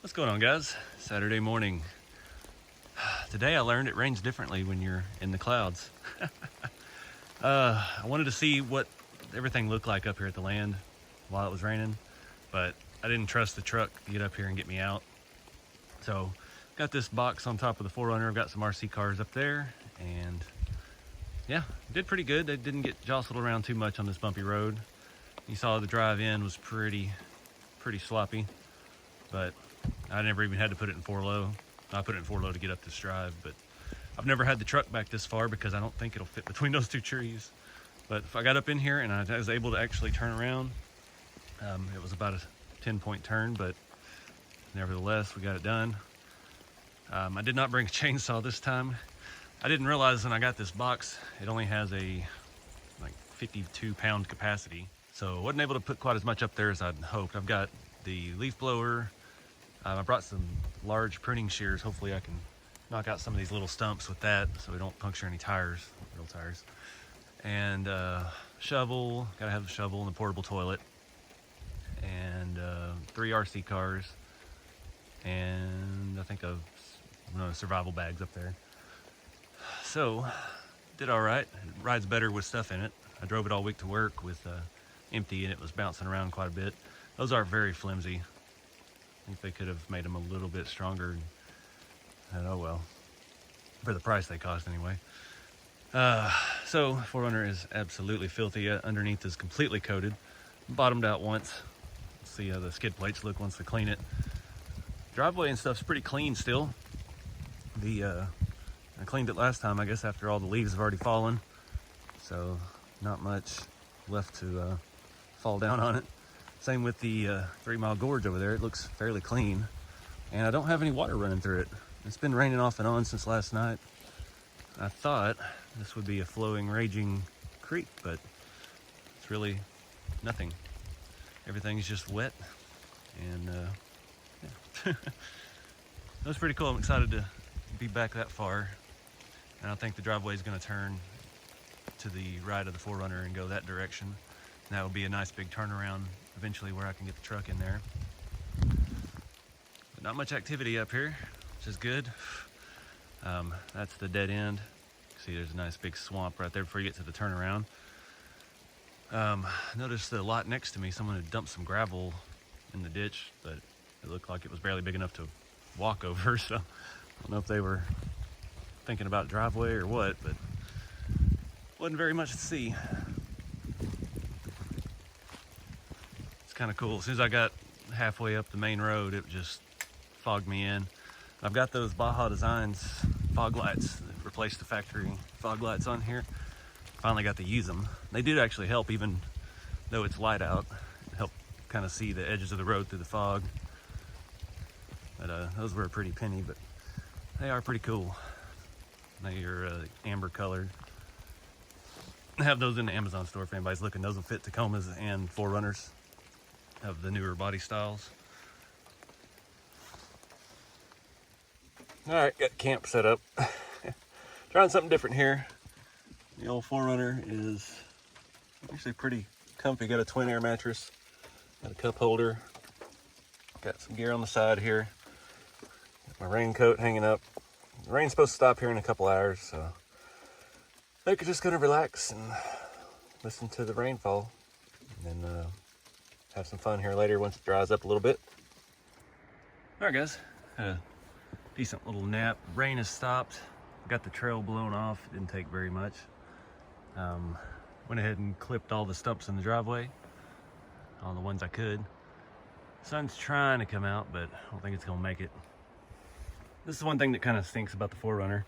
What's going on, guys? Saturday morning. Today I learned it rains differently when you're in the clouds. I wanted to see what everything looked like up here at the land while it was raining, but I didn't trust the truck to get up here and get me out. So got this box on top of the 4Runner. I've got some RC cars up there, and yeah, did pretty good. They didn't get jostled around too much on this bumpy road. You saw the drive in was pretty sloppy, but I never even had to put it in 4-low. I put it in 4-low to get up this drive, but I've never had the truck back this far because I don't think it'll fit between those two trees. But if I got up in here and I was able to actually turn around, it was about a 10-point turn, but nevertheless, we got it done. I did not bring a chainsaw this time. I didn't realize when I got this box, it only has a like 52-pound capacity. So I wasn't able to put quite as much up there as I'd hoped. I've got the leaf blower. I brought some large pruning shears. Hopefully I can knock out some of these little stumps with that so we don't puncture any tires, real tires. And shovel, gotta have a shovel and a portable toilet. And 3 RC cars. And I think of survival bags up there. So, did all right. It rides better with stuff in it. I drove it all week to work with empty, and it was bouncing around quite a bit. Those are very flimsy. I think they could have made them a little bit stronger. And oh well, for the price they cost anyway. So 4Runner is absolutely filthy. Underneath is completely coated, bottomed out once. Let's see how the skid plates look once they clean it. Driveway and stuff's pretty clean still. I cleaned it last time, I guess, after all the leaves have already fallen, so not much left to fall down on it. Same with the 3 Mile Gorge over there. It looks fairly clean, and I don't have any water running through it. It's been raining off and on since last night. I thought this would be a flowing, raging creek, but it's really nothing. Everything's just wet, and yeah. That was pretty cool. I'm excited to be back that far, and I think the driveway is going to turn to the right of the 4Runner and go that direction. And that will be a nice big turnaround eventually where I can get the truck in there. But not much activity up here, which is good. That's the dead end. See, there's a nice big swamp right there before you get to the turnaround. Noticed the lot next to me, someone had dumped some gravel in the ditch, but it looked like it was barely big enough to walk over, so I don't know if they were thinking about driveway or what, but wasn't very much to see. It's kind of cool. As soon as I got halfway up the main road, it just fogged me in. I've got those Baja Designs fog lights that replaced the factory fog lights on here. Finally got to use them. They did actually help, even though it's light out. It helped kind of see the edges of the road through the fog. But those were a pretty penny, but they are pretty cool. They are amber colored. I have those in the Amazon store if anybody's looking. Those will fit Tacomas and 4Runners of the newer body styles. All right, got camp set up. Trying something different here. The old 4Runner is actually pretty comfy. Got a twin air mattress, got a cup holder, got some gear on the side here. Got my raincoat hanging up. The rain's supposed to stop here in a couple hours, so I think I'm just gonna relax and listen to the rainfall, and then have some fun here later once it dries up a little bit. All right, guys, had a decent little nap. Rain has stopped. Got the trail blown off. It didn't take very much. Went ahead and clipped all the stumps in the driveway, all the ones I could. Sun's trying to come out, but I don't think it's gonna make it. This is one thing that kind of stinks about the 4Runner.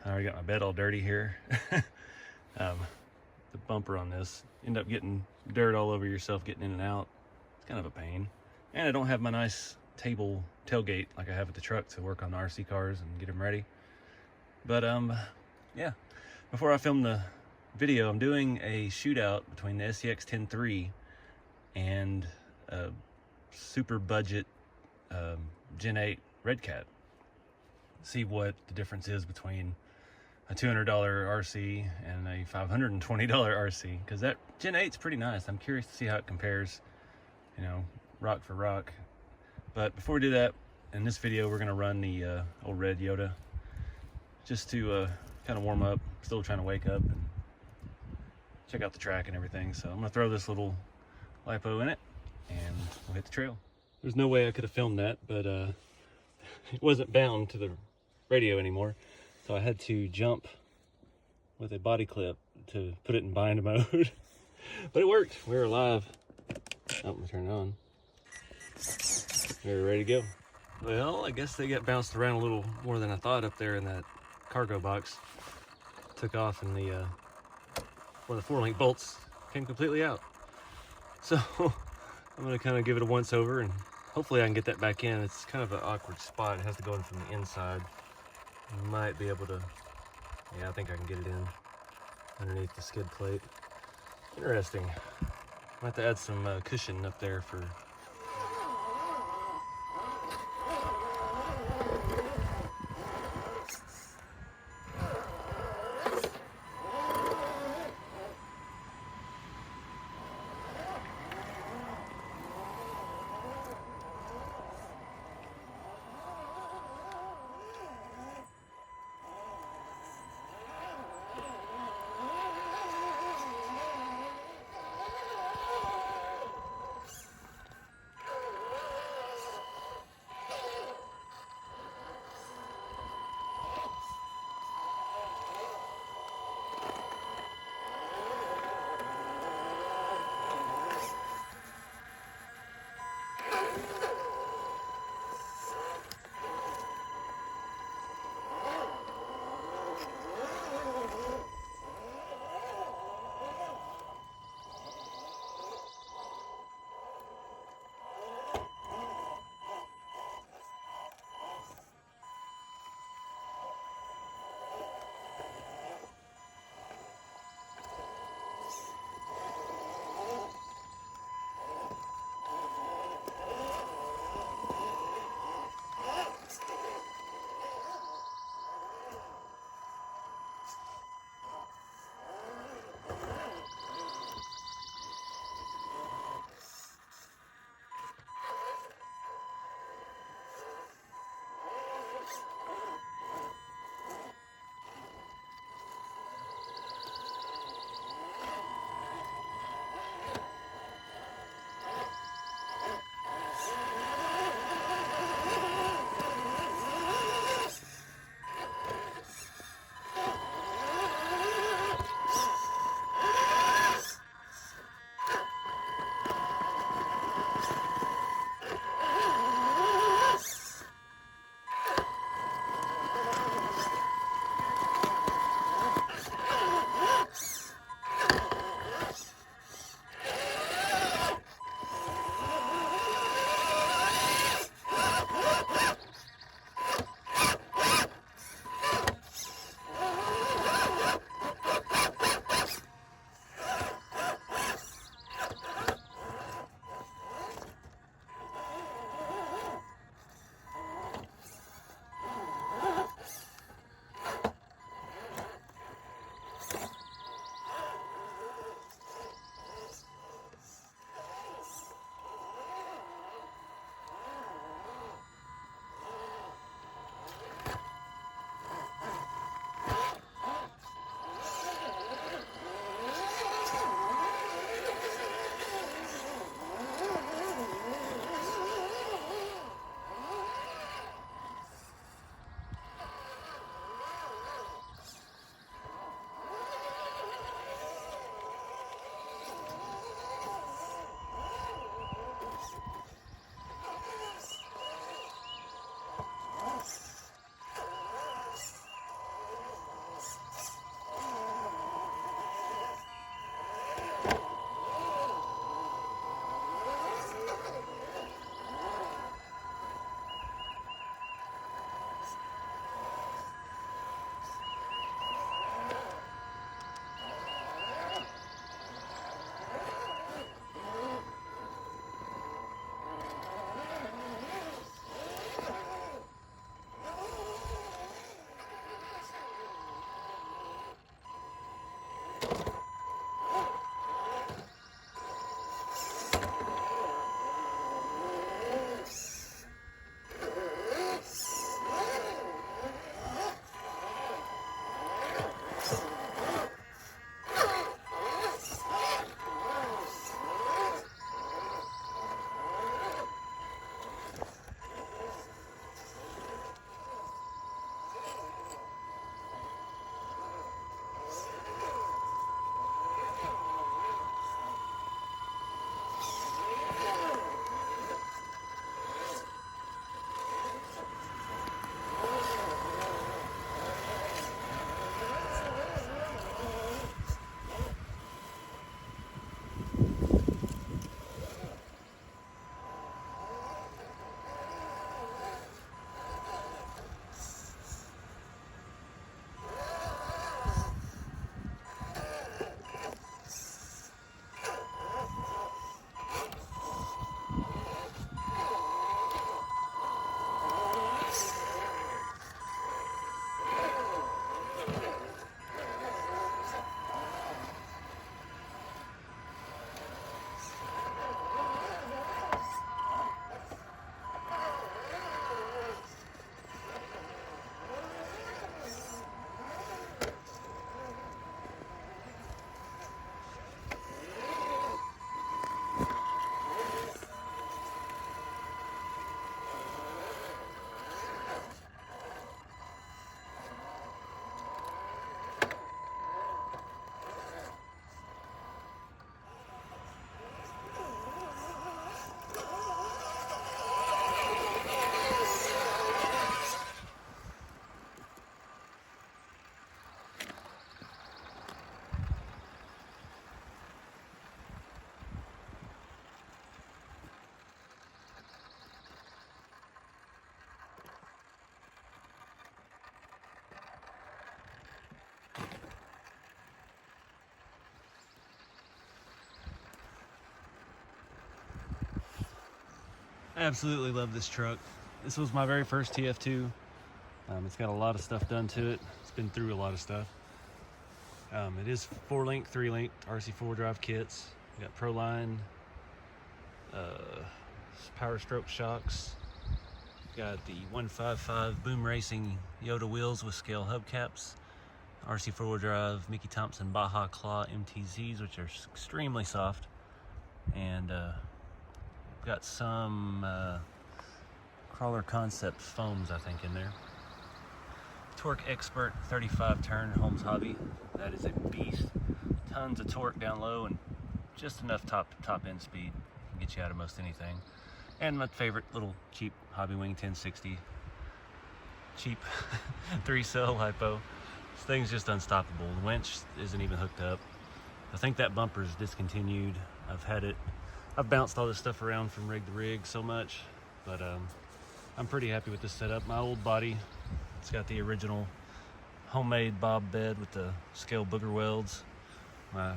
I already got my bed all dirty here. The bumper on this, end up getting dirt all over yourself getting in and out. It's kind of a pain. And I don't have my nice table tailgate like I have at the truck to work on the RC cars and get them ready. But yeah, before I film the video, I'm doing a shootout between the SCX 10.3 and a super budget Gen 8 Red Cat. See what the difference is between a $200 RC and a $520 RC, because that Gen 8's pretty nice. I'm curious to see how it compares, you know, rock for rock. But before we do that, in this video we're gonna run the old red Yota just to kind of warm up. Still trying to wake up and check out the track and everything. So I'm gonna throw this little lipo in it and we'll hit the trail. There's no way I could have filmed that, but it wasn't bound to the radio anymore, so I had to jump with a body clip to put it in bind mode. But it worked. We were alive. Oh, let me turn it on. We were ready to go. Well, I guess they got bounced around a little more than I thought up there in that cargo box. Took off and the one of the 4-link bolts came completely out. So I'm gonna kind of give it a once over and hopefully I can get that back in. It's kind of an awkward spot. It has to go in from the inside. Might be able to, yeah, I think I can get it in underneath the skid plate. Interesting. Might have to add some cushion up there for. Absolutely love this truck. This was my very first TF2. It's got a lot of stuff done to it. It's been through a lot of stuff. It is 4-link, 3-link RC4 drive kits. We got Proline, Power Stroke shocks. Got the 155 Boom Racing Yota wheels with scale hubcaps. RC4 drive Mickey Thompson Baja Claw MTZs, which are extremely soft. And got some Crawler Concept foams, I think, in there. Torque Expert 35 turn Holmes Hobby. That is a beast. Tons of torque down low and just enough top end speed to get you out of most anything. And my favorite little cheap Hobby Wing 1060. Cheap 3-cell lipo. This thing's just unstoppable. The winch isn't even hooked up. I think that bumper is discontinued. I've bounced all this stuff around from rig to rig so much, but I'm pretty happy with this setup. My old body, it's got the original homemade bob bed with the scale booger welds. My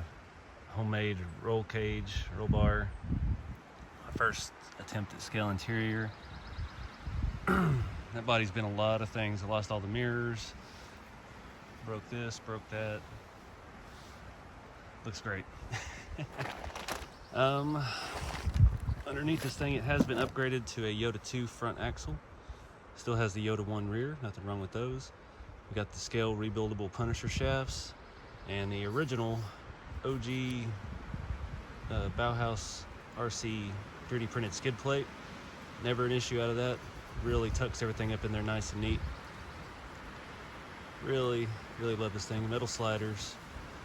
homemade roll cage, roll bar. My first attempt at scale interior. That body's been a lot of things. I lost all the mirrors. Broke this, broke that. Looks great. Underneath this thing, it has been upgraded to a Yota 2 front axle. Still has the Yota 1 rear, nothing wrong with those. We got the scale rebuildable Punisher shafts and the original OG Bauhaus RC 3D printed skid plate. Never an issue out of that. Really tucks everything up in there nice and neat. Really love this thing. Metal sliders,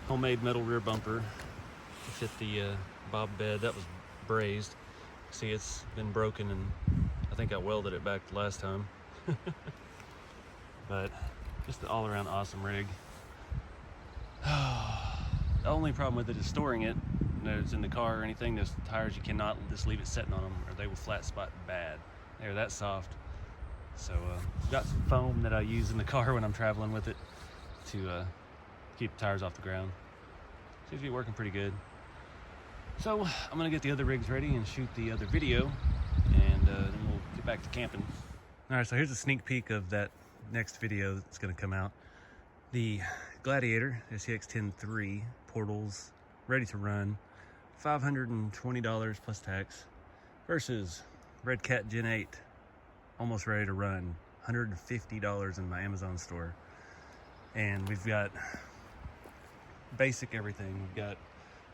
homemade metal rear bumper to fit the bob bed. That was brazed. See, it's been broken, and I think I welded it back the last time. But just an all-around awesome rig. The only problem with it is storing it. When it's in the car or anything, those tires, you cannot just leave it sitting on them or they will flat spot bad. They're that soft. So I've got some foam that I use in the car when I'm traveling with it to keep the tires off the ground. Seems to be working pretty good. So I'm gonna get the other rigs ready and shoot the other video, and then we'll get back to camping. All right, so here's a sneak peek of that next video that's gonna come out. The Gladiator SCX-10-3 portals, ready to run, $520 plus tax, versus Red Cat Gen 8, almost ready to run, $150 in my Amazon store. And we've got basic everything. We've got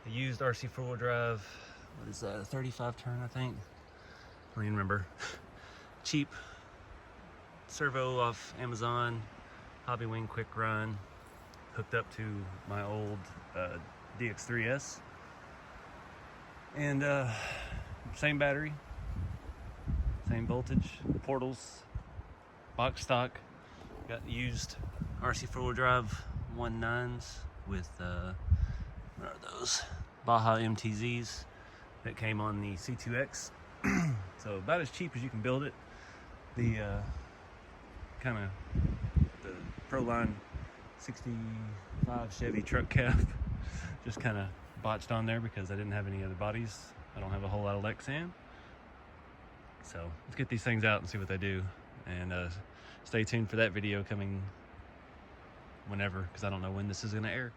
a used RC4 drive, what is that, a 35 turn, I think? I don't even remember. Cheap servo off Amazon, Hobby Wing quick run, hooked up to my old DX3S. And same battery, same voltage, portals, box stock. Got used RC4 drive 1.9s with what are those? Baja MTZs that came on the C2X. So about as cheap as you can build it. The kind of the Proline 65 Chevy truck cap just kind of botched on there because I didn't have any other bodies. I don't have a whole lot of Lexan. So let's get these things out and see what they do. And stay tuned for that video coming whenever, because I don't know when this is going to air.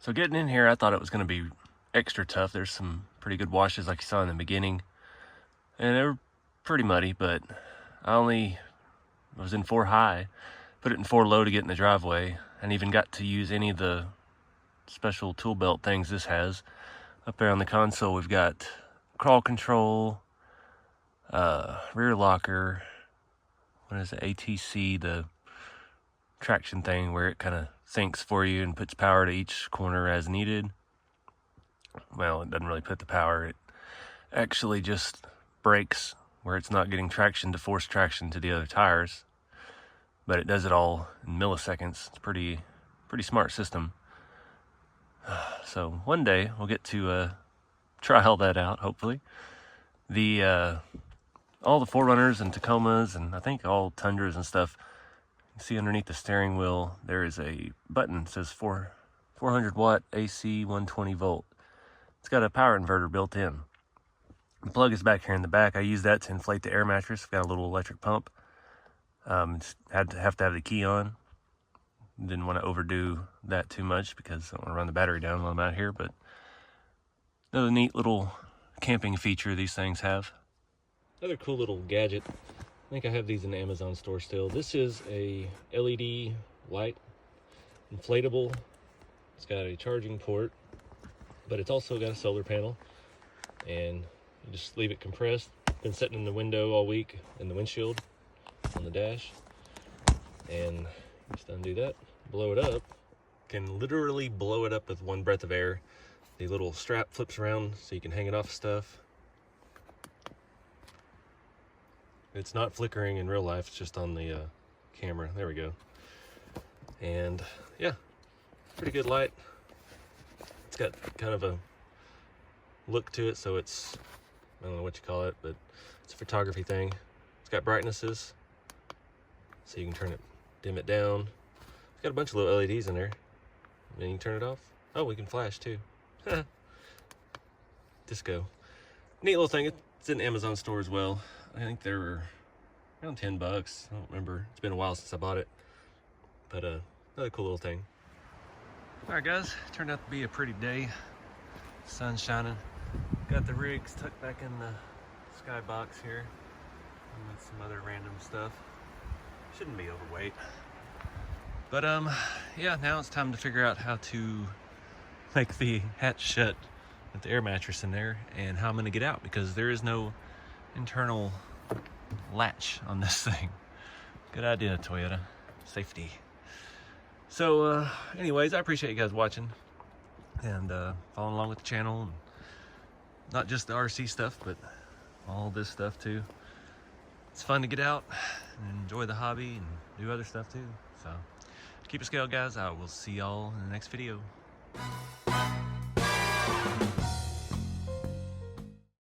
So getting in here, I thought it was going to be extra tough. There's some pretty good washes like you saw in the beginning. And they were pretty muddy, but I was in 4 high, put it in 4 low to get in the driveway, and even got to use any of the special tool belt things this has. Up there on the console, we've got crawl control, rear locker, what is it, ATC, the traction thing where it kind of syncs for you and puts power to each corner as needed. Well, it doesn't really put the power, it actually just brakes where it's not getting traction to force traction to the other tires, but it does it all in milliseconds. It's pretty smart system. So one day we'll get to try all that out, hopefully. All the 4Runners and Tacomas, and I think all Tundras and stuff, you see underneath the steering wheel there is a button that says 400 watt AC 120 volt. It's got a power inverter built in. The plug is back here in the back. I use that to inflate the air mattress. I've got a little electric pump. Just have to have the key on. Didn't want to overdo that too much because I don't want to run the battery down while I'm out here, but another neat little camping feature these things have. Another cool little gadget. I think I have these in the Amazon store still. This is a LED light, inflatable. It's got a charging port, but it's also got a solar panel, and you just leave it compressed. Been sitting in the window all week in the windshield on the dash, and just undo that, blow it up. Can literally blow it up with one breath of air. The little strap flips around so you can hang it off of stuff. It's not flickering in real life, it's just on the camera. There we go. And yeah, pretty good light. It's got kind of a look to it, so it's, I don't know what you call it, but it's a photography thing. It's got brightnesses, so you can turn it, dim it down. It's got a bunch of little LEDs in there. And then you can turn it off. Oh, we can flash too. Disco. Neat little thing. It's in the Amazon store as well. I think they were around 10 bucks. I don't remember. It's been a while since I bought it. But another cool little thing. Alright guys, turned out to be a pretty day. Sun's shining. Got the rigs tucked back in the sky box here. And with some other random stuff. Shouldn't be overweight. But yeah, now it's time to figure out how to make the hatch shut with the air mattress in there and how I'm gonna get out, because there is no internal latch on this thing. Good idea, Toyota. Safety. So anyways, I appreciate you guys watching and following along with the channel, and not just the RC stuff, but all this stuff too. It's fun to get out and enjoy the hobby and do other stuff too. So keep it scale, guys. I will see y'all in the next video.